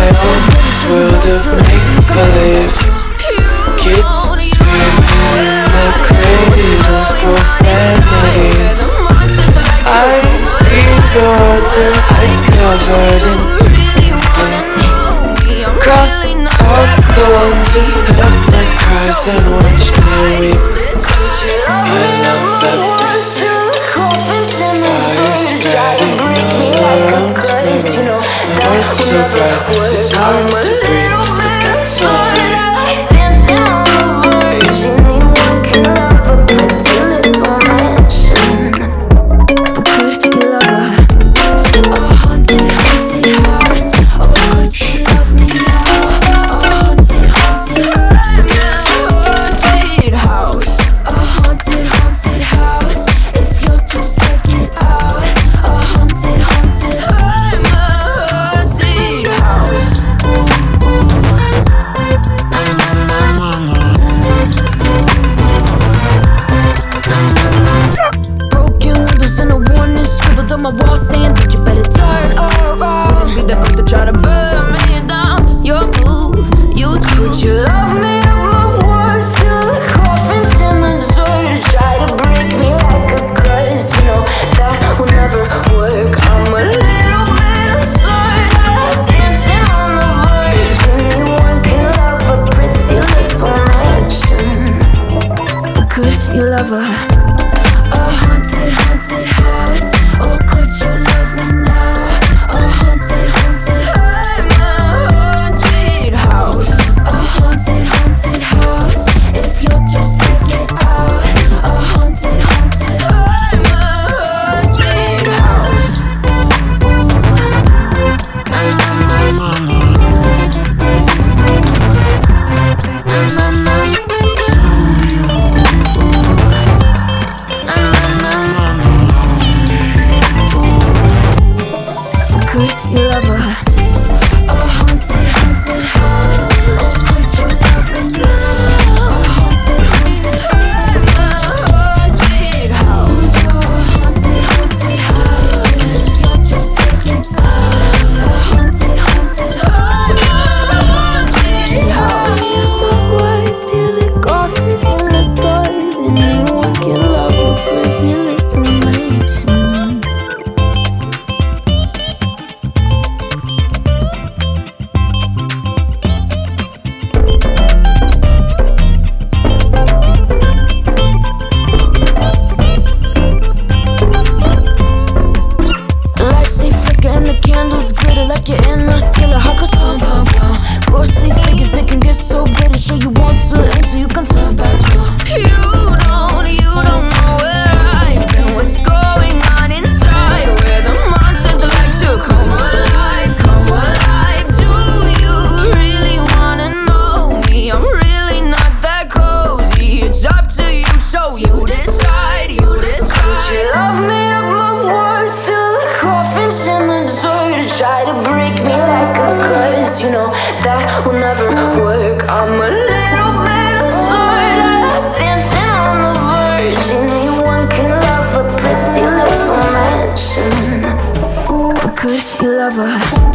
my own world of make-believe. Kids screaming in the cradles, profanities. I see the world through ice covered in bleach. Cross out the ones who put up my cars and watch me weep. I love everything. Fire spreading all around me. The night's so bright, it's hard to breathe, but that's alright. My wall saying that you better turn around. Wouldn't be the first to try to burn me down. Your move, you do. Would you love me up my words till the coffins in the dirt? Try to break me like a curse. You know that will never work. I'm a little bit absurd, dancing on the verge. Anyone can love a pretty little mansion, but could you love a haunted, haunted house? Or could you love me now? A haunted, haunted. I'm a haunted house. A haunted, haunted house. If you'll just take it out. A haunted, haunted. I'm a haunted house. Could you love a haunted, haunted house? Or could you love me now? A haunted, haunted. I'm a haunted house. A haunted, haunted house. If you'll just take it out. A haunted, haunted. I'm a haunted house. Why steal the coffins in the garden? Anyone can love a pretty little mansion. Candles glitter like you're in a thriller. Heart goes pum pum pum. Ghostly figures, they can get so bitter. Sure you want to enter, you can turn back now. You don't know where I've been. What's going on inside? Where the monsters like to come alive, come alive. Do you really wanna know me? I'm really not that cozy. It's up to you, so you decide, you decide. Would you love me up my words till the coffins in the dirt? Try to break me like a curse. You know that will never work. I'm a little bit absurd, dancing on the verge. Anyone can love a pretty little mansion, but could you love a